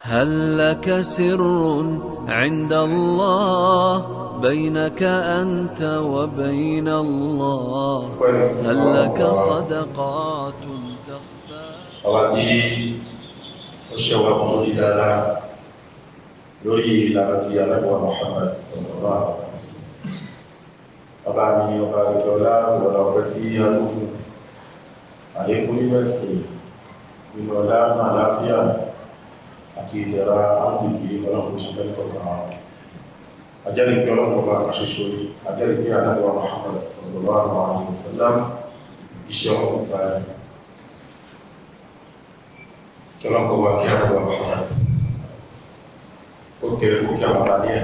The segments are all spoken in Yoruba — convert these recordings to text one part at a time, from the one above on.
هل لك سر عند الله بينك أنت وبين الله؟ هل لك صدقات تخفى؟ التي أشهر مولدنا لوري لامتي على محمد صلى الله عليه وسلم. أباني وبارك الله ورحمتي يالوفو عليكم المسي من ولا معافية àti ìdẹ̀ra àtìkì ọlọ́run ṣe fẹ́ nìkọ̀ọ̀kan àwọn àjẹ́rìí pé ọlọ́run ọba àṣẹṣọ́ ní àjẹ́rìí pé àdáwà Muhammad sallallahu alaihi wasallam iṣẹ́ ọmọ ọba rẹ̀ kí ọlọ́run wá kí àdáwà Muhammad ó kéré kó kí àwọn alẹ́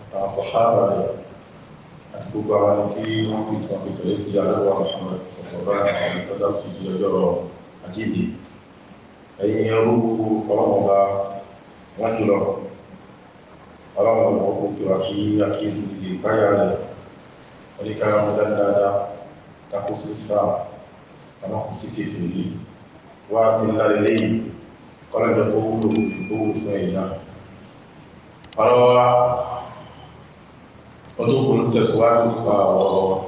àtàwọn sàhábà rẹ̀ àti gbogbo àwọn tí wọ́n fi tún àfitọ̀ létí àdáwà Muhammad sallallahu alaihi wasallam fi di ọjọ́ àjíǹde ẹ̀yin ẹrú ọlọ́run ọba wọ́n jùlọ ọlọ́run ọba ọkùn kí wá sí àkíyèsí ilé ìpáyà rẹ̀ oníkára mọ́ dáadáa takó sí islam ọmọkùn sí kéfèé rí wá sí lálẹ́ lẹ́yìn kọ́lẹ̀jẹ́ tó wúlò fún ẹ̀yìn náà ọlọ́wà ọdún kò ń tẹ̀síwájú nípa ọ̀rọ̀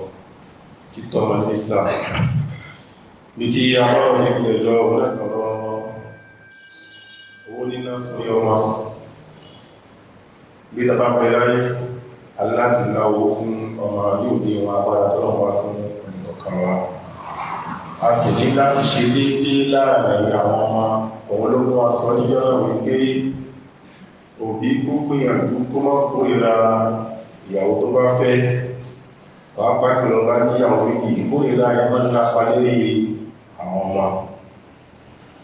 títọ́ ọmọ ní islam bí tí a mọ́rọ̀ ní ìpẹ̀lẹ̀ ọ̀rọ̀ nínú sí ọmọ bí tàbá pẹ̀láyé aláti náwó fún ọmọ yóò ní wọn agbára tọ́lọ̀wọ́ fún ọ̀kan wa a sì ní láti ṣe déédé láàrin àwọn ọmọ òun ló mú aṣọ níjọ́ náà wípé òbí kó gbìyànjú kó mọ́ kórìíra ìyàwó tó bá fẹ́ pàápàá jùlọ bá níyàwó méjì kórìíra ẹmọ́ ńlá palẹ́ àwọn ọmọ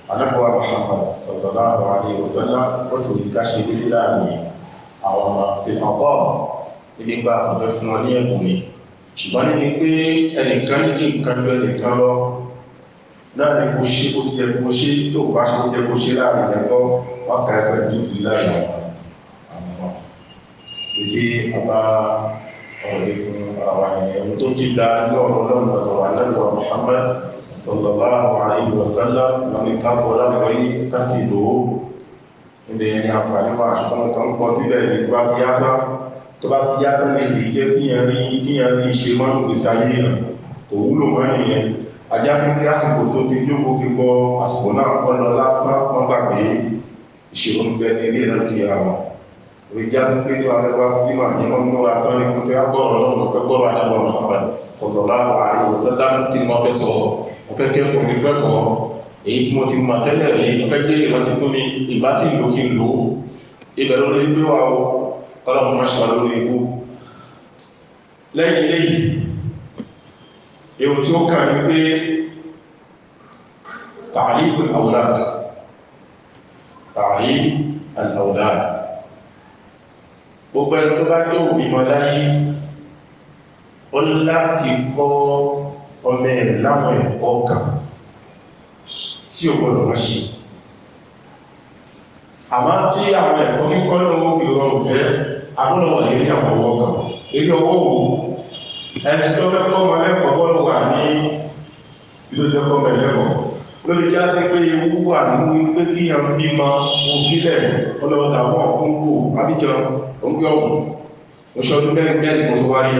Ànábì Muhammad sallallahu alaihi wasallam ó sì ní ká ṣe dédé láàrin àwọn ọmọ fi ọ̀pọ̀ nígbà àkọ́fẹ́ fún wọn ní ẹ̀bùn mi ṣùgbọ́n ní pé ẹnìkan ní nǹkan jọ ẹnìkan lọ náà ní kó ṣe kó ti yẹ kó ṣe tó bá ṣe kó ti yẹ kó ṣe láàrin ẹ̀kọ́ wọ́n ká ẹgbẹ́ ìdúkù láàrin àwọn ọmọ ètí àbá ọ̀rẹ́ fún àwọn ènìyàn tó sì dá ní ọ̀rọ̀ lọ́nà ọ̀tọ̀ Ànábì Muhammad sallallahu alaihi wasallam wani kápọ̀ lápẹ́ kásì lòó ilẹ̀ ẹni àǹfààní máa ṣùgbọ́n kan pọ̀ síbẹ̀ ní tó bá ti yátá ní ìjẹ́ kíyàn rí ṣe mọ́ ìgbésí ayé rẹ̀ kò wúlò mọ́ nìyẹn ajásí kí àsìkò tó ti jókòó ti gbọ́ àsìkò náà kọ́ lọ lásán wọ́n gbàgbé ìṣòro ń bẹ ní ilé náà kí àwọn orí jásí pé ní wọn wá sí bímọ ní wọn múra tán ní kó fẹ́ gbọ́rọ̀ lọ́wọ́ fẹ́ gbọ́rọ̀ Ànábì Muhammad sallallahu alaihi wasallam kí ni wọ́n fẹ́ sọ mo fẹ́ kẹ́kọ̀ọ́ fi gbẹ́kọ̀ọ́ èyí tí mo ti mọ̀ tẹ́lẹ̀ rí mo fẹ́ gbé ìrántí fún mi ìbá tí ìlú kí n lò ó ìbẹ̀rẹ̀ orí gbé wa o tọ́lọ̀mù máa ṣe wà lórí ibú lẹ́yìn lẹ́yìn èyí tí ó kà ní pé ta'lim al-awlad gbogbo ẹni tó bá jẹ́ òbí mọ́ láyé ó láti kọ́ ọmọ ẹ̀ láwọn ẹ̀kọ́ kan tí ó gbọ́dọ̀ wọ́n ṣe àmá tí àwọn ẹ̀kọ́ kíkọ́ náà ó fi rọrùn fẹ́ agbọ́nàwọ̀ lè rí àwọn ọwọ́ kan eré ọwọ́ wo ẹni tó fẹ́ kọ́ ọmọ ẹ̀kọ́ gbọ́nà wà ní ìlójẹ́kọ́ mẹ́lẹ́kọ́ ló lè já sí pé ewu wà nínú pé kí yàn bí ma òfílẹ̀ ọlọ́dà wọ́n kúnkù abíjan oúnjẹ ọ̀hún oṣọ́dún mẹ́rin kò tó wáyé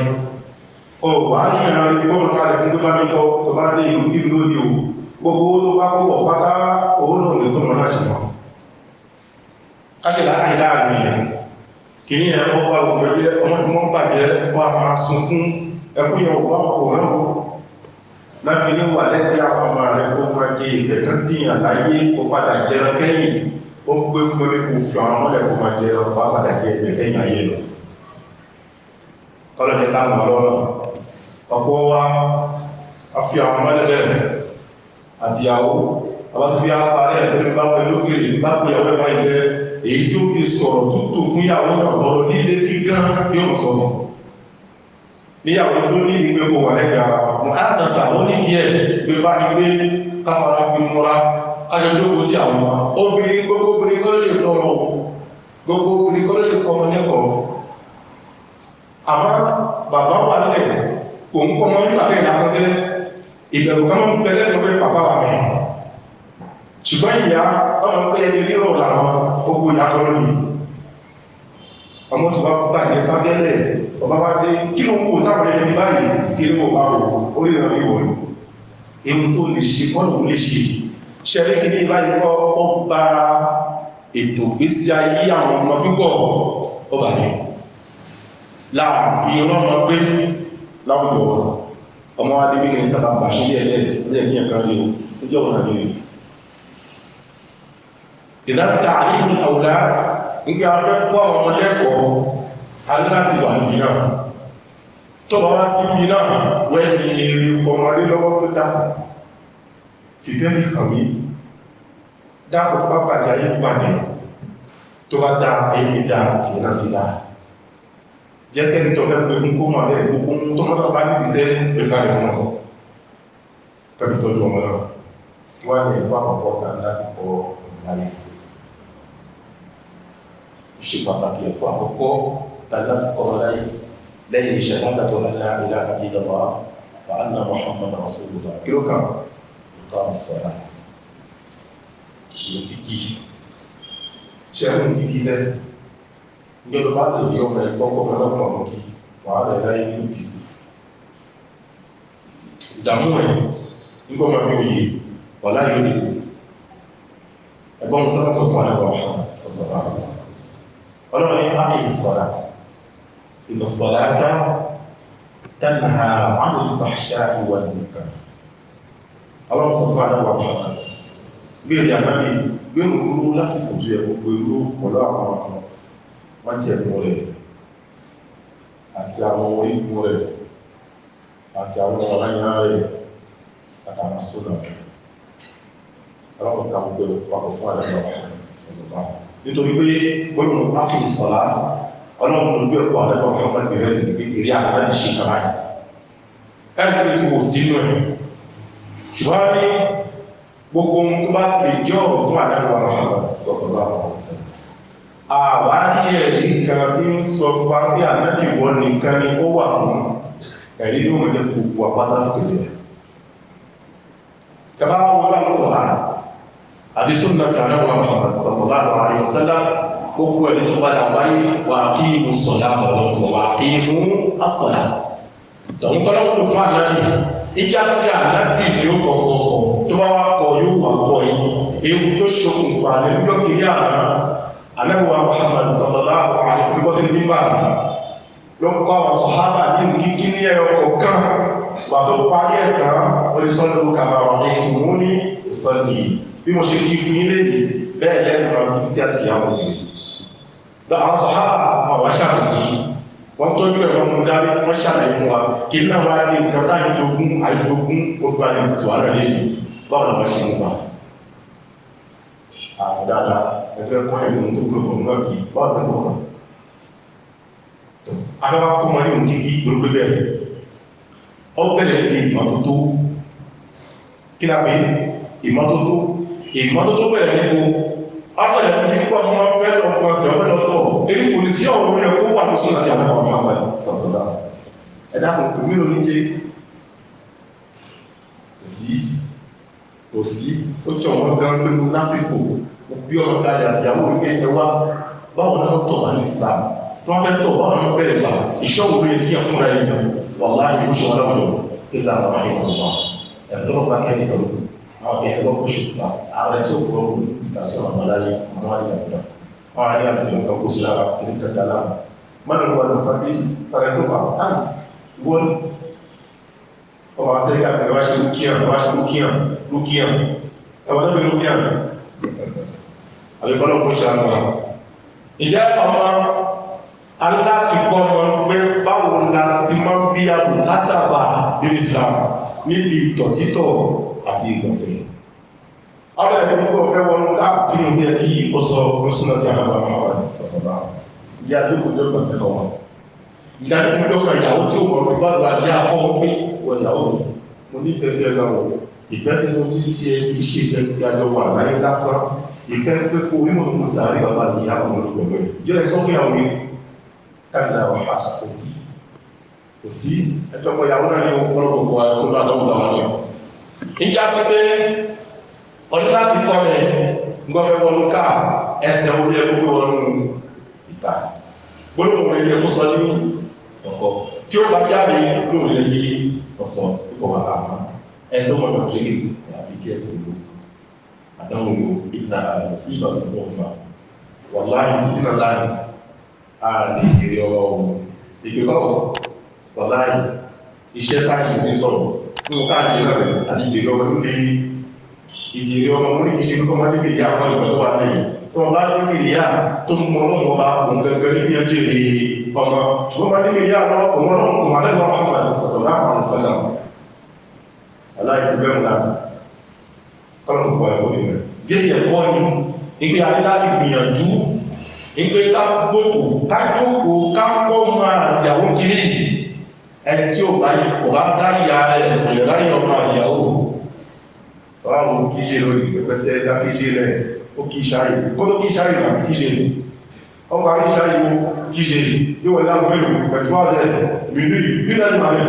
ọ̀wà ní àárín ìgbọ́nà kalẹ̀ fún tó bá nítọ́ tó bá dé ìlú kí lórí o gbogbo owó tó bá kọ́wọ̀ pátá owó náà lè tó mọ̀ náà ṣe mọ́ káṣẹ̀ láàrín láàrin ìyẹn kì ní ẹ̀kọ́ bá gbogbo ẹgbẹ́ ọmọ tí wọ́n bàjẹ́ wà máa sunkún ẹkún yẹn wà kò náà láti ní wà lẹ́gbẹ́ àwọn ọmọ rẹ̀ kó máa jẹ ìgbẹ̀kan dìyàn láyé kó padà jẹran kẹ́yìn ó gbé fún orí kò fi àwọn ọmọlẹ̀ kó máa jẹran bá padà jẹ ìgbẹ̀kẹ́yìn ayé lọ kọ́lọ̀jẹ́ táwọn ọlọ́rọ̀ ọ̀pọ̀ wa a fi àwọn mẹ́lẹ̀lẹ̀ àti ìyàwó àbáfí àpárẹ̀ ẹ̀pẹ́lẹ̀ bá pẹ̀lú òkèrè bá pẹ̀ ìyàwó ẹ̀bá iṣẹ́ èyí tí ó fi sọ̀rọ̀ tútù fún ìyàwó náà lọ́rọ̀ nílé gígán yóò sọ̀rọ̀ níyàwó tó ní ìgbé kò wà lẹ́gbẹ̀ẹ́ ara wọn àtàsà ó ní díẹ̀ gbé bá ní pé káfàrà fi múra kájọ jókòó tí àwọn ọmọ obìnrin gbogbo obìnrin kọ́ lè tọrọ gbogbo obìnrin kọ́ lè kọ́ ọmọ lẹ́kọ̀ọ́ àmọ́ bàbá wà lẹ́yìn òun kọ́ mọ́ nípa bẹ́ẹ̀ lásán sílẹ̀ ìbẹ̀rù kan mọ́ bẹ̀rẹ̀ lọ́wọ́ bàbá wà mẹ́ ṣùgbọ́n ìyá ọmọ pé ẹni rírọ̀ làwọn ó ìyàkọ́rọ́ ni ọmọ tí wá gbàgbé sábẹ́lẹ̀ ọba wá dé kí ló ń kó sáwọn ẹni báyìí kí ló wà wò orí ìrìn àmì ìwọ̀n ewu tó lè ṣe bọ́ọ̀lù lè ṣe ṣẹlẹ̀ kí ní ìbáyìí kọ́ ọ bá ètò gbésí ayé àwọn ọmọ púpọ̀ ọba ní láàfin ọlọ́mọ gbé láwùjọ ọmọ adébíkẹ́ ní sábà bàṣẹ ilẹ̀ ní ẹ̀kan rí o jọ wọn ní rí ìdáta àríkù àwòrán nígbà afẹ́ kọ́ ọmọ lẹ́kọ̀ọ́ alẹ́ láti wà níbi náà tó bá wá sí ibi náà wẹ́ni èrè fọmọdé lọ́wọ́ tó dákù fìfẹ́ fi kàn mí dákù pápàdé ayé pàdé tó bá dá ẹni dá tí iná sí dá jẹ́ kẹ́ni tó fẹ́ pé fún kó mọ̀ bẹ́ẹ̀ gbogbo tó mọ́ bá ní ìṣẹ́ pẹ̀kálẹ̀ fún ọ pẹ̀lú tọ́jú ọmọ náà kí wá ní ẹ̀kọ́ àkọ́kọ́ tán láti kọ́ ìláyé ṣe pàtàkì ẹ̀kọ́ àkọ́kọ́ tán láti kọ́ ìláyé lẹ́yìn shahadatu an la ilaha illallah wa anna muhammadan rasulullah kí ló kàn ìtọ́ as-salat ìlú kíkí ṣẹ́rùn kíkí sẹ́ ìjọba bá lè rí ọmọ ẹ̀kọ́ ọmọ ọlọ́pàá kí wàá lẹ̀ láyé ní ìdìbò ìdàmú ẹ̀ nígbọ́mọ̀ mi ò yé wà láyé ó dìbò ẹgbọ́n tó lọ́sọ̀ fún àlẹ́wà sallallahu alaihi wasallam ọlọ́run ní ákìlì sọ́lá إن الصلاة تنهى عن الفحشاء والمنكر الله سبحانه وتعالى gbé ìyàmánì gbé òrùrú lásìkò tó yẹ gbogbo ìlú pẹ̀lú àwọn májẹ̀mú rẹ̀ àti àwọn orígun rẹ̀ àti àwọn ọ̀ranyà rẹ̀ àtàwọn sódà ọlọ́run ká gbogbo papọ̀ fún àlẹ́lọ́ nítorí pé gbọ́dọ̀ ákìlì sọ̀lá ọlọ́run ló gbé ọ̀pọ̀ àlẹ́bọ̀ Muhammad rẹ̀ ní kékeré àgbàdì ṣe kàmáyì ẹgbẹ́ tí wò sínú ẹ̀ ṣùgbọ́n ní gbogbo ohun tó bá lè jẹ́ ọ̀rọ̀ fún àlẹ́bọ̀ Muhammad sọ̀rọ̀ àwọn ọ̀sẹ̀ àwárí ẹ̀rí nǹkan tí ń sọ fún wa pé ànábì wọn nìkan ni ó wà fún ẹ̀rí ní òun jẹ́ gbogbo àpáta tó kéde kaba wọn bá kọ̀ á àti sunnah tí àlẹ́bọ̀ Muhammad sallallahu alaihi wasallam gbogbo ẹni tó padà wáyé wà kí mú sọ̀dá ọ̀rọ̀ sọ wà kí mú asọ̀dá tọ̀hún tọ́lá wọn fún ànábì ìjà sí ànábì ní ó kọ̀ọ̀kọ̀ tó bá wá kọ yóò wà kọ yìí ewu tó ṣokùnfà nínú kiri àná anábìwá Muhammad sallallahu alaihi wa sallam nígbà ló ń kọ́ àwọn sọ̀hábà ní kíkí ní ẹ̀rọ kọ̀ọ̀kan wà tó parí ẹ̀ka onísọ́lù kàmá ọ̀rọ̀ ìtumú ní ìsọ̀lì bí mo ṣe kí fún ilé yìí bẹ́ẹ̀ lẹ́nu náà kí títí àti àwọn òbí àwọn sọ̀hábà àwọn ṣàkóso wọ́n tọ́jú ẹ̀rọ mú dárí wọ́n ṣàlàyé fún wa kí náà wá ní nǹkan táyé jogún àìjogún oṣù àdìsí tí wà náà lẹ́yìn báwọn náà wọ́n ṣe ń gbà àwọn dáadáa ẹgbẹ́ kọ́ ẹ̀mí ohun tó gbogbo náà kì í báwọn náà wọ́n afẹ́fẹ́ kọ́ mọ́ ní ohun kíkí gbogbo bẹ̀rẹ̀ ọ bẹ̀rẹ̀ ní ìmọ́tótó kí lápẹ́ ìmọ́tótó bẹ̀rẹ̀ nípo ọ̀pọ̀lẹ̀ nípa ọmọ fẹ́ lọ́pọ̀ sí ọ̀fẹ́ lọ́tọ̀ èyí kò ní sí ọ̀rọ̀ yẹ kó wà ní sọ́nà tí a náà wọ́n máa sọ̀tọ̀lá ẹ̀dá kan kò mírò ní jẹ́ kò sí ó jọ wọn gan pé mú lásìkò bí ọmọ káàdì àtìyàwó ní ẹwà báwọn náà tọ̀ wà ní Islam tó wọ́n fẹ́ tọ̀ báwọn náà bẹ̀rẹ̀ gbà ìṣọ́wò ló yẹ kí ẹ fúnra yìí wà láàyè ó ṣe wọn lọ́wọ́ nígbà àwọn àìkọ̀ọ̀mọ́ ẹ̀fọ́ bá kẹ́ni pẹ̀lú àwọn ẹ̀kọ́ kó ṣùgbọ́n àwọn tí ó gbọ́ ìtàsí ọ̀nà láyé àwọn àríyànjọ́ àwọn àríyànjọ́ nǹkan kó sí lára ní kẹta lára mọ́nà wọn lọ sábí tàbí tó fà áàtì wọ́n ọmọ asẹ́ríkà pẹ̀lú wáṣẹ lókíyàn ẹwọ́n náà lókíyàn àbíkọ́lọ́ kó ṣàmà ìjẹ́ ọmọ aláti kọ́ ọmọ pé báwo la ti máa ń bí àbùkátàbà ní Islam níbi ìtọ̀ títọ̀ àti ìgbọ̀nsẹ̀. Ọbẹ̀ ẹni tó fẹ́ wọnú káàkiri ní ẹkí ó sọ oúnṣúná sí àwọn àwọn ìsọ̀tọ̀lá. Ìyá tó kò lọ́pọ̀ tẹ́kọ̀ wọn. Ìyá tó kò lọ́pọ̀ ìyàwó tí ó mọ̀ ní bá lọ́wọ́ ní akọ́ pé wọ́n ìyàwó mi. Mo ní ìfẹ́ sí ẹgbẹ́ wọn. Ìfẹ́ tí mo ní sí ẹ kì í ṣe ìgbàjọ wà láyé lásán. Ìfẹ́ pé kó orí mọ̀ ní sàárè bàbá ìyá àwọn olùgbọ̀n rẹ̀. Yọ ẹ sọ fún ìyàwó mi. Káàdà wà kò sí. Ẹjọ́ pọ̀ ìyàwó náà ní ọ̀pọ̀lọpọ̀ àkókò àdánwò àwọn ènìyàn. Ìjà sí pé ọdún láti kọ́ mẹ́ gbọ́fẹ́ wọnú káà ẹsẹ̀ orí ẹgbẹ́ wọnú ìta gbólóhùn rẹ̀ yẹ kó sọ ní ọkọ̀ tí ó bá jáde lóhùn rẹ̀ yí ọ̀sán púpọ̀ wà láàmú ẹ̀tọ́ mọ̀tò ṣe lè àbí kí ẹ̀kọ́ ló àdánwò ìdínà àrùn sí ìbàdàn pọ̀ fún wa wà láàyè ìdínà láàyè ààrẹ ìgbèrè ọ̀rọ̀ ìgbèkọ̀ wà láàyè iṣẹ́ táàkì ní sọ̀rọ̀ fún káàkiri lọ́sẹ̀ àti ìgbèrè ọmọ lórí ìgbèrè ọmọ mú ní kìí ṣe kọ́kọ́ mọ́ níbi ìyá àwọn ìgbà tó wà lẹ́yìn tó wọ́n bá ní ìyá tó mú ọlọ́run ọba òun gẹ́gẹ́ níbi ẹjẹ́ rí ọmọ ṣùgbọ́n bá ní ìyá ọmọ òun ọlọ́run kò máa lẹ́gbọ́n ọmọ sọ̀tọ̀ láàpọ̀ àṣẹ́lá aláìkúgbẹ́rún náà kọ́lọ̀kù pọ̀ ẹ̀kọ́ nìyẹn jẹ́ ẹ̀kọ́ ní ìgbé ayé láti gbìyànjú ìgbé ká gbókò ká jókòó ká kọ́ mọ́ àtìyàwó kiri ẹni tí ó bá yí kò bá dá ìyá rẹ̀ kò yẹ láyé ọmọ àtìyàwó ọ̀rọ̀ kí ṣe lórí pẹ̀pẹ̀tẹ̀ dá kí ṣe rẹ̀ ó kí ṣáyé kó tó kí ṣáyé náà kí ṣe ọkọ̀ ayé ṣáyé kí ṣe yíò wẹ̀ láàrín mẹ́rin pẹ̀tù àzẹ́ mìírí nílẹ̀ ìmàlẹ̀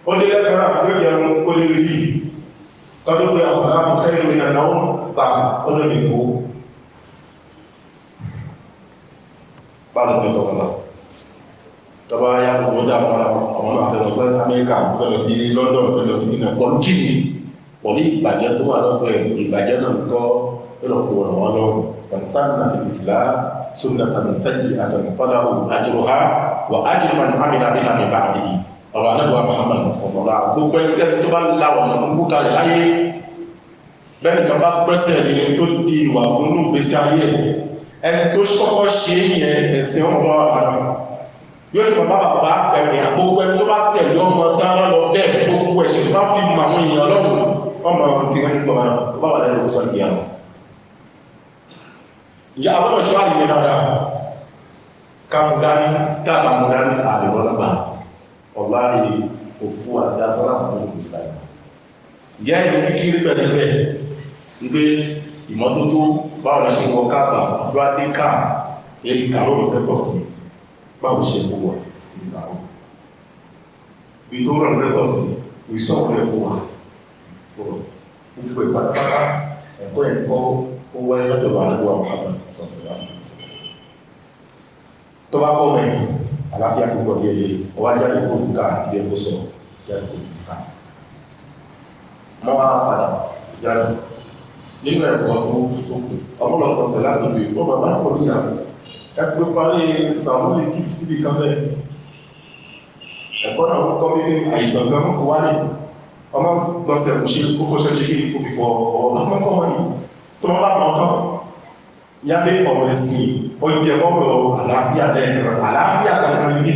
ó lé lẹ́gbẹ̀rẹ̀ àgbẹ̀rẹ̀ ẹ̀rùn ó lè rí kọ́tọ́ pé àsàlámù khairu minan nawm bá ọdún ìgbò bá lọ́tọ̀ ìtọ́kọ̀lá tọba ya gbogbo dá àwọn àfẹ́lọ sí Amẹ́ríkà fẹ́lọ sí London fẹ́lọ sí nínú pọ̀lú kìí pọ̀lú ìbàjẹ́ tó wà lọ́pọ̀ ìbàjẹ́ náà kọ́ ìlọ̀pọ̀ ọ̀nà wọn lọ́wọ́ wọn sanna fi Islam sunnatan sayyi'atan falahu ajruha wa ajru man amila biha min ba'dihi ọ̀rọ̀ anábọ̀ Muhammad sọ̀rọ̀lá gbogbo ẹnikẹ́ni tó bá láwọn ọ̀nà gbogbo kalẹ̀ láyé bẹ́ẹ̀ni kan bá pẹ́sẹ̀ ní tó di ìwà fún ní ìgbésí ayé ẹni tó kọ́kọ́ ṣe yẹn ẹ̀sìn ọmọ àná yóò sì bàbá bàbá ẹ̀mí àgbogbo ẹni tó bá tẹ̀lé ọmọ dáná lọ bẹ́ẹ̀ tó kú ẹ̀ṣẹ̀ tó bá fi mọ àwọn èèyàn lọ́rùn ọmọ tí wọ́n ti sọ̀rọ̀ náà tó bá wà lẹ́nu sọ ìyá wọn. ìyá àbọ̀dọ̀ ṣọ́ àdìyẹ dáadáa kàmùdání tàbàmùdání àdìwọ́lọ́gbà ọ̀láàrí òfú àti asọ́lá àwọn olùgbèsàlẹ̀. ìyá ìlú kíkiri pẹ̀lẹ́pẹ̀ gbé ìmọ́tótó báwọn ṣe wọ káàkà fúrádé káà èyí kàró ló fẹ́ tọ̀ sí báwo ṣe gbogbo ìgbàwó bí tó rọ̀ lẹ́tọ̀ sí ìṣọ́kọ̀ ẹ̀kọ́ wà gbogbo ìpàdàpàdà ẹ̀kọ́ ẹ̀kọ́ ó wáyé lọ́tọ̀ bá lẹ́wọ́ Muhammad sọ̀rọ̀ tó bá kọ́ mẹ́rin àláfíà tó gbọ́ yẹ́ ọwá jáde kó nǹkan ilé ẹgbó sọ jáde kó nǹkan mọ́ wá padà jáde nínú ẹ̀kọ́ tó kù ọmọlọ́pọ̀ sẹ̀ lágbègbè ó bàbá pọ̀ ní àwọn ẹ̀pẹ́ parí sàmúlì kí síbi kan bẹ́ẹ̀ ẹ̀kọ́ náà ń kọ́ bí àìsàn gan kó wá ní ọmọ gbọ́nsẹ̀ kò ṣe kó fọ́ṣẹ́ ṣe kí kó fi fọ ọmọ kọ́ wọ́n yìí tó wọ́n bá mọ̀ tán yábé ọ̀rọ̀ ẹ̀sìn ó jẹ mọ́rọ̀ àlàáfíà lẹ́ẹ̀kan àlàáfíà kankan ní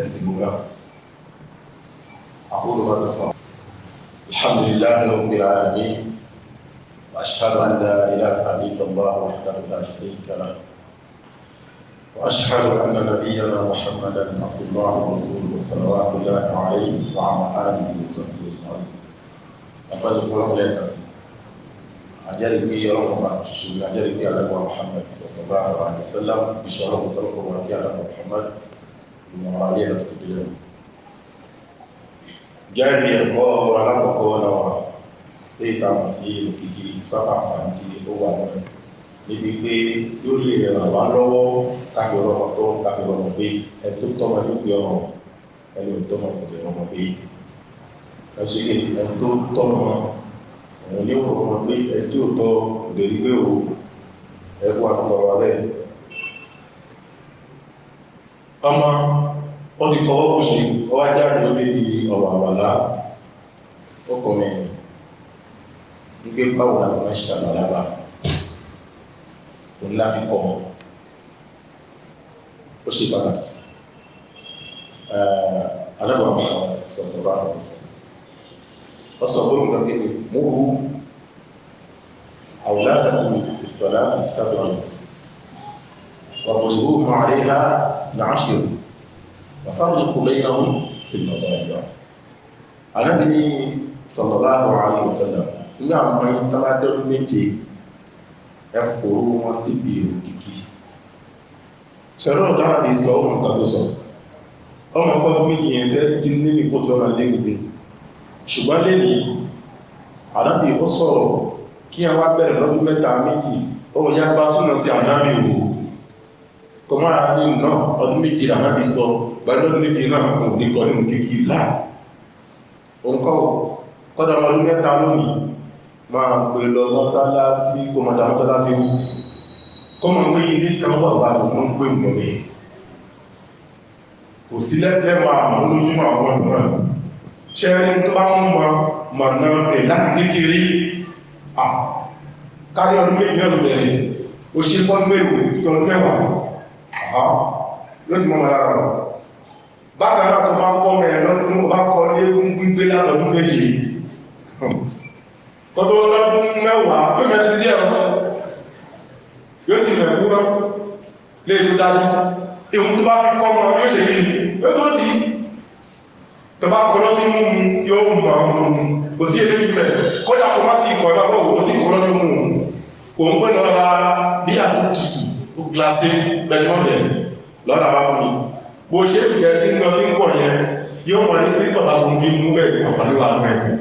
ẹ̀sìn gbogbo àkókò bá sọ alhamdulillahi rabbil alamin wa ashhadu an la ilaha illallah wahdahu la sharika lahu wa ashhadu anna nabiyyana muhammadan abdullahi wa rasuluhu salawatullahi alayhi wa ala alihi wa sahbihi ajma'in àpẹẹrẹ fún ọlọ́run lẹ́ẹ̀kasí ajẹ́rìí pé ọlọ́run bá ṣiṣẹ́ ajẹ́rìí pé alágbà Muhammad sallallahu alaihi wasallam iṣẹ́ ọlọ́run tọ́lọ́pọ̀ wà kí alágbà Muhammad ìmọ̀ alẹ́ ẹ̀rọ tó délẹ̀ jẹ́rìí ẹ̀kọ́ alákọ̀ọ́kọ́ náà lè tàbí sí òkìkí sábà àfàntí ó wà náà níbi pé yóò lè ràn wá lọ́wọ́ káfíọ̀rọ̀ tó káfíọ̀rọ̀ pé ẹ tó tọ́mọ ní pé ọmọ ẹni ò tọ́mọ kò lè ọmọ pé ẹ ṣe lè ẹ tó tọ́mọ àwọn ní ọmọ pé ẹ tí ò tọ́ lè rí pé o ẹkú àkọ́kọ́ rẹ̀ ọmọ ó ti fọwọ́ kò ṣe ọwá jáde ó lè di ọ̀rọ̀ àwàlá ọkùnrin ní pé báwo la fi máa ṣe àbàlábà òun láti kọ́ ọ ó ṣe pàtàkì alábàá máa sọ̀rọ̀ bá wọn sọ ọ sọ pé òun lọ́pẹ́ ní múrú أولادكم بالصلاة السبع واضربوهم عليها العشر وفرقوا بينهم في المضاجع Ànábì sallallahu alaihi wasallam ní àwọn ìtàládọ́rún méje ẹ̀fòrò wọn sí bí òkìkí ṣẹ̀rọ̀ dára lè sọ ọmọ nǹkan tó sọ ọmọ ọgbọ́n méjì ẹ̀sẹ̀ ti ní ní kó tó ọmọ léwùgbé ṣùgbọ́n lè ní Ànábì ó sọ̀rọ̀ kí a wá bẹ̀rẹ̀ lọ́dún mẹ́ta méjì ó ọwọ́ ya bá súnà tí ànábì wò kọmọ́ ara ní náà ọdún méjì ànábì sọ gbàdọ́dún méjì náà kò ní kọ nínú kíkí láà òǹkọ́ kọ́dọ̀ ọdún mẹ́ta lónìí máa pè lọ mọ́sálásí kó mọ̀dá mọ́sálásí wú kọ́mọ̀ pé ilé kan wà bá tó mọ́ ń pè mọ́ rẹ̀ kò sí lẹ́lẹ́mà àwọn olójúmọ̀ àwọn ọ̀nà ṣẹ́rin tó bá ń mọ̀ náà rẹ̀ láti kékeré kárí ọdún méjì náà bẹ̀rẹ̀ ó ṣe fọ́n mẹ́rù tọ́dún mẹ́wàá lójú mọ́ lára rọ̀ bákan náà tó bá kọ́ mẹ́rin lọ́dún bá kọ́ ní eégún gbígbé látọdún méjì tọ́dún lọ́dún mẹ́wàá yóò mẹ́rin sí ẹ̀rọ yóò sì mẹ́kú náà lè tó dájú ìwọ̀n tó bá fi kọ́ mọ́ yóò ṣe yìí yóò tó tí tó bá kọ́ lọ́tí mú yóò mọ̀ ọ̀run kò sí èdè jù mẹ́ kódà kó má ti kọ̀ lọ́wọ́ ó ti kọ́ lọ́tí mú òun pẹ́ lọ́ra bí àtúntù tó glasé bẹ́ṣọ́lẹ̀ lọ́ra bá fún mi bó ṣe ìgbẹ́ tí ń lọ tí ń pọ̀ yẹn yóò mọ̀ ní pé bàbá kò fi mú bẹ́ẹ̀ àǹfààní wà mẹ́rin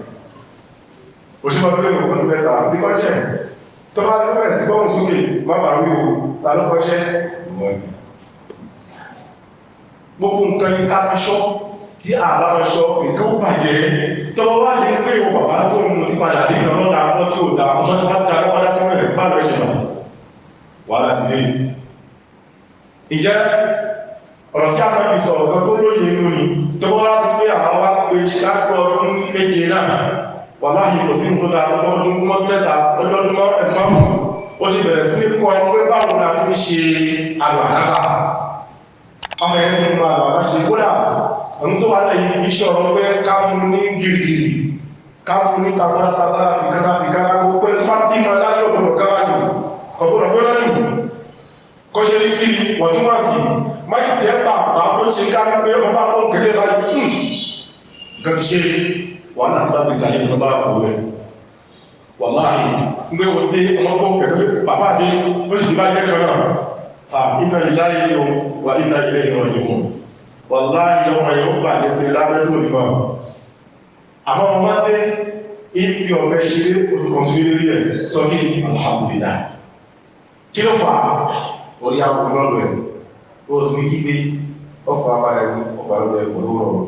òṣìṣẹ́ ọdún lẹ́nu ọdún mẹ́ta bí kọ́ṣẹ́ tó bá ní bẹ̀rẹ̀ sí gbọ́rùn sókè má bà rí o ta ló kọ́ṣẹ́ gbogbo nǹkan ní kápáṣọ́ tí àbámaṣọ́ nǹkan bàjẹ́ tó wá ní pé o bàbá tó ń ti padà ní ìrànlọ́ ọ̀dà ọmọ tí ó dá ọmọ tí wọ́n dá lọ́pàá sí mẹ́rin bá lọ ṣe bà wà láti lé ìjẹ́ ọ̀rọ̀ tí a máa fi sọ ọ̀gán tó lóye inú ni tó wá ní pé àwọn wá pé ṣáàkọ́ ọdún méje náà wà láàyè kò sí nǹkan dáa ọdún mọ́ mẹ́ta ọjọ́ ọdún márùn-ún ó ti bẹ̀rẹ̀ sí ní kọ́ pé báwo la fi ń ṣe àgbàlagbà ọmọ ẹ̀ ti mú àgbàlagbà ṣe kódà ohun tó wà lẹ́yìn kìí ṣe ọ̀rọ̀ pé ká mú ní gírígírí ká mú ní tagbára láti kára gbogbo pé má bí ma láyé ọ̀pọ̀lọ̀ kára nì ọ̀pọ̀lọ̀ pé lẹ́yìn kọ́ ṣe ní kí wọ́n tún wá sí má jẹ́ bàbá tó ṣe ká ní pé ọmọ bá kọ́ kékeré báyìí nǹkan ti ṣe wàhálà tó bá gbèsè ayé tó bá kọ̀ rẹ̀ wàláhì ń gbé wọ́n dé ọmọ kọ́ kékeré bàbá dé ó sì ti bá jẹ́ kan náà inna lillahi wa inna ilayhi raji'un wàláhì ọmọ yóò bàjẹ́ sí lábẹ́ tó nìmọ̀ àwọn ọmọ dé ìfi ọ̀fẹ́ ṣeré olùkọ̀sí lérí ẹ̀ sọ kí alhamdulillah kí ló fà orí àwọn lọ́dọ̀ ẹ̀ ó sì ní kí pé ọfọ̀ abára ẹni ọba lọ́dọ̀ ẹ̀ pẹ̀lú ọ̀rọ̀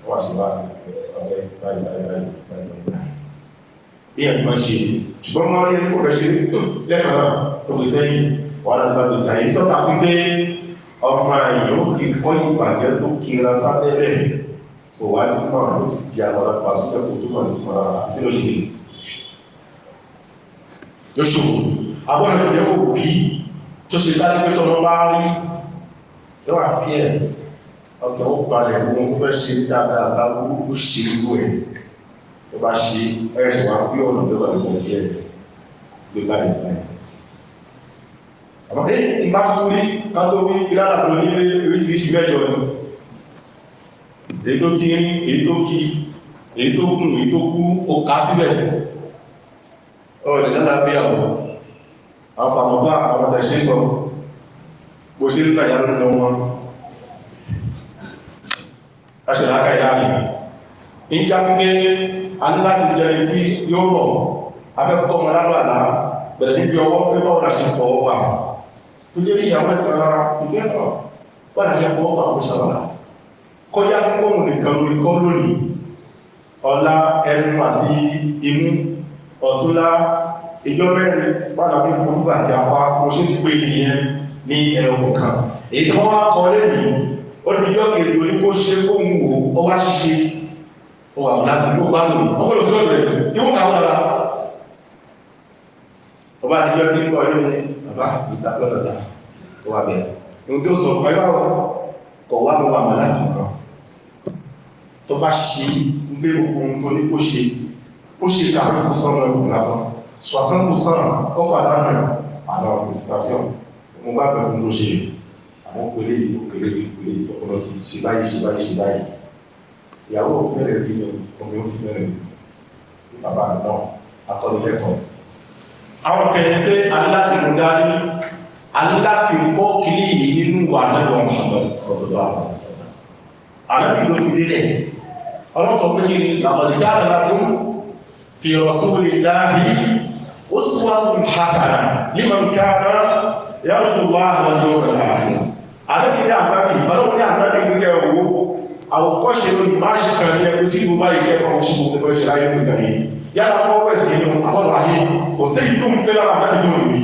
wà sí bá sí ọ̀fẹ́ báyìí bí ẹ̀ máa ṣe ṣùgbọ́n máa rí ẹni fọ̀fẹ́ ṣeré lẹ́kàn náà ó gbé sẹ́yìn wà láti bá gbèsè àyè tọ́ka sí pé ọmọ yóò ti kọ́ ìbàjẹ́ tó kíra sábẹ́lẹ̀ tó wá ní náà ló ti di àwọn apàṣẹ kò tó mọ̀ ní fún ara kí ló ṣe lè yóò ṣòwò agbọ́nà jẹ́ òbí tó ṣe dájú pé tọ́mọ bá rí yóò fi ẹ̀ ọkẹ̀ ó balẹ̀ gbogbo fẹ́ ṣe dáadáa táwọn ó ṣe irú ẹ̀ tó bá ṣe ẹ̀ṣẹ̀ wá bí ọ̀nà tó wà ní ọjọ́ ẹ̀ gbé báyìí báyìí àmọ́ ìgbà tó rí kátó wí ìlànà tó ní oríṣiríṣi mẹ́jọ ni èyí tó tí rí èyí tó kí èyí tó kún èyí tó kú ó ká síbẹ̀ ọ̀rẹ̀ lálàáfíà ọ̀ àfàmọ́tà àwọn tẹ̀ṣẹ́ sọ bó ṣe rí náà lónà wọn aṣèlákà ìdáàlì ń já sí pé a ní láti jẹni tí yóò rọ̀ afẹ́kọ́ ọmọ lábàlá bẹ̀rẹ̀ níbi ọwọ́ pé báwọn la ṣe fọwọ́ wà tó jẹ́ ìyàwó ẹ̀kọ́ rárá ìgbẹ́ náà wọ́n la ṣe fọwọ́ wà kó ṣàwọ́lá kọjá sí fóònù nìkan lórí kọ́ lónìí ọlá ẹnu àti imú ọ̀túnlá ìjọ mẹ́rin wọ́n la fi fún nígbà tí a wá mo ṣe ń pè ìyẹn ní ẹ̀rọ kan èyí tó wá kọ lẹ́yìn ó ní ìjọ kejì oní kó ṣe fóònù wò ó wá ṣíṣe ó wà láti ló bá lòun ọmọ lọ sí lọ́dọ̀ rẹ̀ kí wọ́n kà wọ́n lára ọba àdíjọ́ tí ń kọ́ ilé ní bàbá ìtàkọ́lọ̀dá tó wà bẹ̀rẹ̀ ohun tó sọ fún ẹgbàwọ̀ kọ̀ wá ló wà mọ́lá nìkan tó bá ṣe ń gbé ohun tó ní kó ṣe káàkiri sọ́nà ẹgbùn lásán ṣwàsánkù sọ́nà ọkọ̀ àdánà àwọn ìsìtàṣíọ̀n mo bá bẹ̀rẹ̀ fún tó ṣe àwọn pèlè ìfọ̀kọ̀lọ́ sí ṣe báyìí ìyàwó fẹ́rẹ̀ sí ọmọ sí mẹ́rin bàbá náà akọ́lẹ́kọ̀ọ́ àwọn kẹ̀yẹsẹ́ aláti mú dání aláti kọ́ kìlì nínú wà náà Muhammad sallallahu alaihi wasallam aláti ló fi délẹ̀ ọlọ́sọ̀ pé ní laqad kana lakum fi rasulillahi uswatun hasana liman kana yarju Allah wal yawmal akhir anabi ni anabi Ọlọ́run ni anabi gbege wo àwòkọ́ṣe lórí máa ṣe kan ní ẹgbẹ́ sí gbogbo ìkẹ́kọ̀ọ́ oṣù gbogbo ẹgbẹ́ ṣe láyé ní ìsẹ̀lẹ̀ yára wọ́n wẹ̀ sí inú àtọ́lọ̀ ayé kò sí ìlú ń fẹ́ lára láti fún ìwé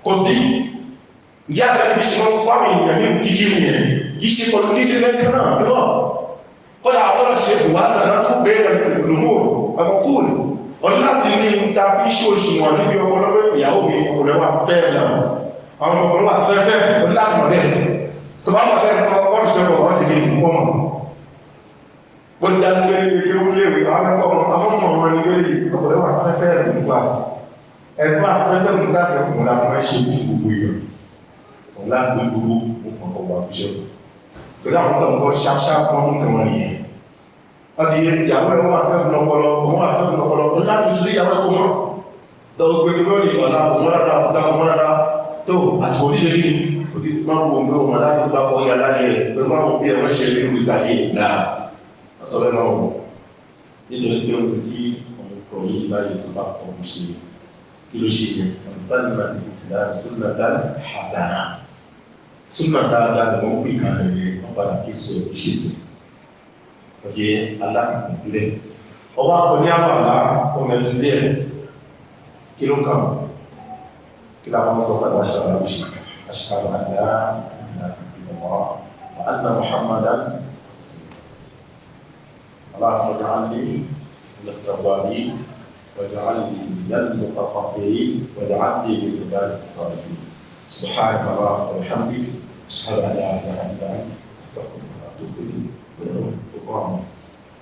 kò sí ìyá àgbẹ̀ bí ṣe wọ́n kọ́ àwọn èèyàn ní kíkí nìyẹn kì í ṣe pẹ̀lú kíkí lẹ́kẹ́ náà níwọ̀ kọ́dà àwọn ṣe ìwádìí náà tó gbé lòmó ọkọ̀kúrò ọdún láti ní ìta fi ṣe oṣù wọn níbi ọpọlọpẹ ìyàwó mi ọkùnrin wà fẹ́ ẹ̀dà àwọn ọkùnrin wà fẹ́ ọdún láti mọ̀ bẹ́ẹ̀ tó bá mọ̀ bẹ́ẹ̀ kọ́ ṣe ọkọ̀ ọ̀sẹ̀ ní ìmọ̀ bó ti jásí pé ilé léèwé àwọn ọmọ ní lórí ọ̀pọ̀lọpọ̀ wà fẹ́fẹ́ rẹ̀ ní kíláàsì ẹ̀tọ́ àfẹ́fẹ́ ní kíláàsì ẹ̀kùn láwọn ẹ̀ṣẹ́ ní gbogbo èèyàn òun láti gbogbo ọkọ̀ wà tó ṣẹ́kù torí àwọn tó ń bọ́ ṣáṣá wọn mú kẹwọn nìyẹn wọ́n ti yé ìyàwó ẹ̀wọ́n wà fẹ́fẹ́ lọ́pọlọ òun wà fẹ́fẹ́ lọ́pọlọ òun láti tún ìyàwó ẹ̀kọ́ mọ́ tọ́wọ́ gbé lórí ọ̀la òun rárá àti dákọ̀ mọ́ rárá tó àsìkò tí ṣe kí ni kò tí máa ń wo ọmọ ọmọ láti tó bá kọ́ ìyá láyé pẹ̀lú àwọn bí ẹ̀wọ́n ṣe rí ìrìsàyè náà asọ́lẹ̀ náà wọ̀ nítorí pé ohun tí ọ̀pọ̀ yìí báyìí tó bá kọ̀ ń ṣe kí ló ṣe yẹn ọ̀sánìmá ní ìsìláàmù sunnatan hasana súnà dáadáa ni wọ́n pè kan lẹ́yìn wọ́n padà kí so ìṣesì ọtí aláàtìkù ìpínlẹ̀ ọwọ́ akọ ní àbàlá ọmọ ẹ̀fíṣẹ́ ẹ̀ kí ló kàn kí làwọn sọ padà aṣáájú àbúṣe aṣáájú àdá ìgbìmọ̀ anna muhammadan اللهم اجعلني من التوابين واجعلني من المتطهرين واجعلني من عبادك الصالحين سبحانك اللهم وبحمدك اشهد ان لا اله الا انت استغفرك واتوب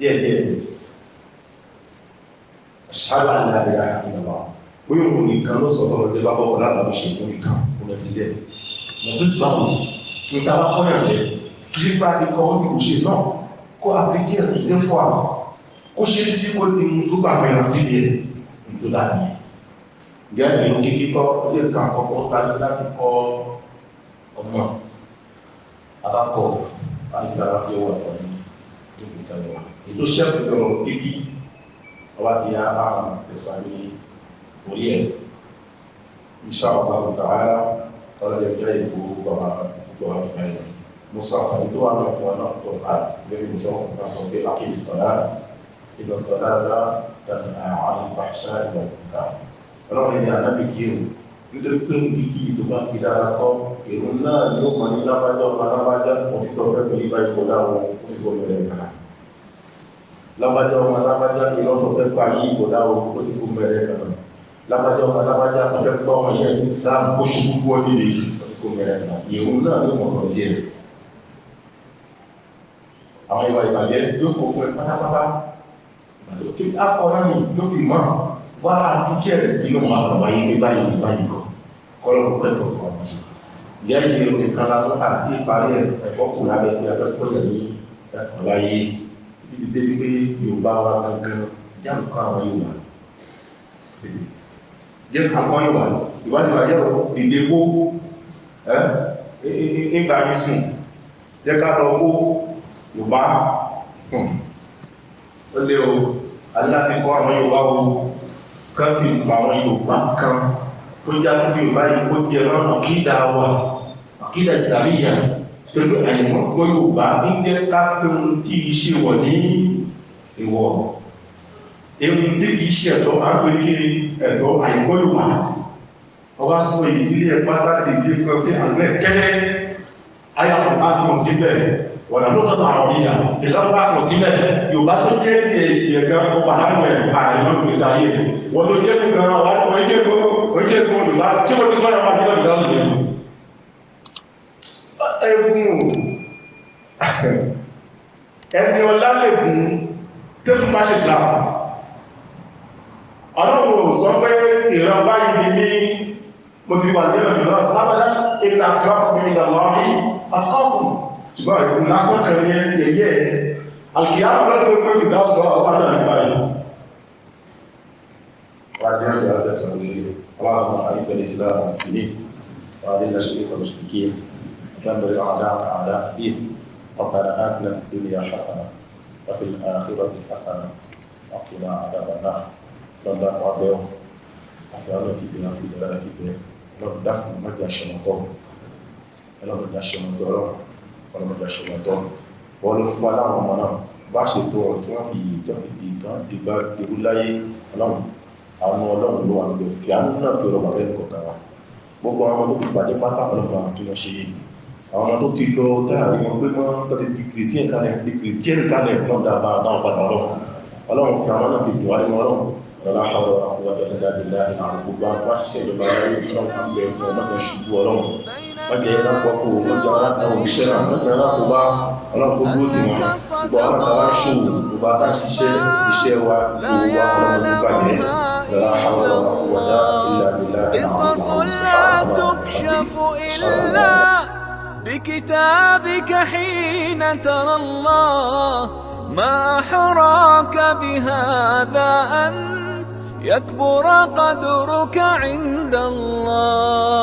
اليك دي اشهد ان لا اله الا الله ويوم nìkan ló sọ̀rọ̀ ọ̀dẹ́ bá bọ́ ọ̀la àbí ṣe ìwọ̀n nìkan kò lè fi ṣe mọ̀tí sí báwọn níta bá kọ́yàn sí kí sí bá ti kọ́ ó ti kò ṣe náà kó àpéjẹ́ ìrìnṣẹ́ fún àwọn kó ṣe sí kó ní tó bá mẹ́rin sí ilẹ̀ tó láàrin gẹ́gẹ́ ìrìn kíkọ́ ó lè kà àkọ́kọ́ tàbí láti kọ́ ọmọ abákọ̀ alìgbàrá fi ọwọ́ ẹ̀fọ́ ní ìgbésẹ̀lẹ̀ ètò ṣẹ́kù lọ kíkí ọwá ti yá àwọn tẹ̀síwájú ní orí ẹ̀ insha Allah ta'ala ọlọ́dẹ̀ jẹ́ ìbò gbogbo àjùmáyé مصطفى بدون أخوانا القرآن بمجرد ما صدق أقيم الصلاة إن الصلاة تنهى عن الفحشاء والمنكر ọlọ́run ni ànábì kírun nítorí pé ní kíkí tó bá kí dára kọ́ èrò náà yóò mọ̀ ní lábájá ọmọ alábájá òtítọ́ fẹ́ pẹ̀lú ibà ìkó dáwọn ó sì gbọ́dọ̀ rẹ̀ kàrà lábájá ọmọ alábájá ìlọ́tọ̀ fẹ́ pa yí ìkó dáwọn ó sì gbọ́dọ̀ rẹ̀ kàrà lábájá ọmọ alábájá fẹ́ pọ́ ọmọ yẹn ní Islam ó ṣe gbogbo ọdún yìí ó sì gbọ́dọ̀ rẹ̀ kàrà èrò náà yóò mọ̀ lọ jẹ́ àwọn ìwà ìbàjẹ́ yóò kó fún ẹ pátápátá tí a kọ́ náà ní ló fi mọ́ wá dúkẹ́ rẹ̀ nínú àbàbà yìí ní báyìí ní báyìí kọ́ kọ́lọ́pù pẹ̀lú ọ̀pọ̀ ọmọ ṣe ìyá ìlú nìkan la fún àti ìparí ẹ̀kọ́ kù lábẹ́ pé afẹ́kọ́ yẹ̀ ní ẹ̀kọ́ láyé títí dé wípé Yorùbá wa gangan jẹ́ àkọ́ àwọn Yorùbá jẹ́ àkọ́ Yorùbá ìwádìí wa yẹ́ dìde kó ìgbà yìí sùn jẹ́ ká lọ kó Yorùbá ó lé o aláàbíkọ́ àwọn Yorùbá o kásì àwọn Yorùbá kan tó já sí bí Yorùbá yìí ó jẹ mọ́ àkídà wa àkídà ìsìlámíyà tó ló àyẹ̀mọ́ gbọ́ Yorùbá ń jẹ́ ká pé ohun tí í ṣe wọ̀ ní ìwọ̀ ohun tí kìí ṣe ẹ̀tọ́ à ń pè ní ẹ̀tọ́ àyẹ̀mọ́ Yorùbá ọwá sọ ìdílé ẹ̀pá láti ìdílé fúnṣí àgbẹ̀ kẹ́lẹ́ ayàwó bá kàn síbẹ̀ wọ̀nà ló tọ́ta àwọn ìyà ìlọ́pàá kàn sílẹ̀ Yorùbá tó jẹ́ ìyẹ̀gán ọpa láwọn ẹ̀pà àìmọ́ ìgbésà ayé wọ́n tó jẹ́ gan wọ́n jẹ́ gan Yorùbá tí wọ́n ti sọ́yà máa gílọ̀ ìdáhùn ìyẹn ẹgbùn ẹni ọlá lẹ́gùn tẹ́lú máa ṣe sílá ọlọ́run ò sọ pé ìran báyìí ní mo ti wà nílẹ̀ ìlọ́ sábádá ìlà kìláàkùn ìdàlọ́rí àtọ́kùn ṣùgbọ́n ìrìn lásán kan ní ẹ̀yẹ́ alkiyama lọ́dún pé fi dáṣọ́ ọwọ́ta nípa yìí wájẹ́ ọjọ́ àtẹ́sọ̀ lórí اللهم أعز الإسلام والمسلمين وأذل الشرك والمشركين ودمر أعداءك أعداء الدين ربنا آتنا في الدنيا حسنة وفي الآخرة حسنة وقنا عذاب النار lọ́dọ̀ àwọn abẹ́wọ̀n àṣàlọ́ fìdíná fìdíná fìdíná ọlọ́run dákùn mọ́jà ṣọmọtọ́ ọlọ́run dá ṣọmọtọ́ ọlọ́run dá ṣọmọtọ́ wọ́n ló fún wa láwọn ọmọ náà bá ṣètò ọ̀rọ̀ tí wọ́n fi yìí tí wọ́n fi di ìgbà dìgbà dèrú láyé ọlọ́run àwọn ọlọ́run ló wà níbẹ̀ fi àánú náà fi ọ̀rọ̀ bàbá ẹnì kọ̀ọ̀kan wa gbogbo àwọn ọmọ tó fi pàdé pátá ọlọ́run àwọn tó lọ ṣe àwọn ọmọ tó ti lọ táàrí wọn gbé mọ́ tó ti di kìrìtíẹ̀ kalẹ̀ lọ́dà bá dáwọn padà ọlọ́run fi àwọn náà fi dùn wá nínú ọlọ́run ọlọ́lá àwọn ọ̀rọ̀ àtẹ̀lẹ́dàdìlá àwọn gbogbo àwọn tó wá ṣiṣẹ́ ìjọba láyé ọlọ́run kan bẹ̀ fún ọmọdé ṣubú ọlọ́run mọ́jẹ́ lápọ̀kù mọ́jẹ́ aláàdáwọn òṣìṣẹ́ náà mọ́jẹ́ aláàkóbá ọlọ́run gbogbo tí wọ́n gbogbo àwọn tàbá ṣòwò gbogbo àtà ṣiṣẹ́ iṣẹ́ wa gbogbo wa ọlọ́run ló bàjẹ́ ọlọ́lá àwọn ọ̀rọ̀ قصص لا تكشف إلا بكتابك حين ترى الله ما أحراك بهذا أن يكبر قدرك عند الله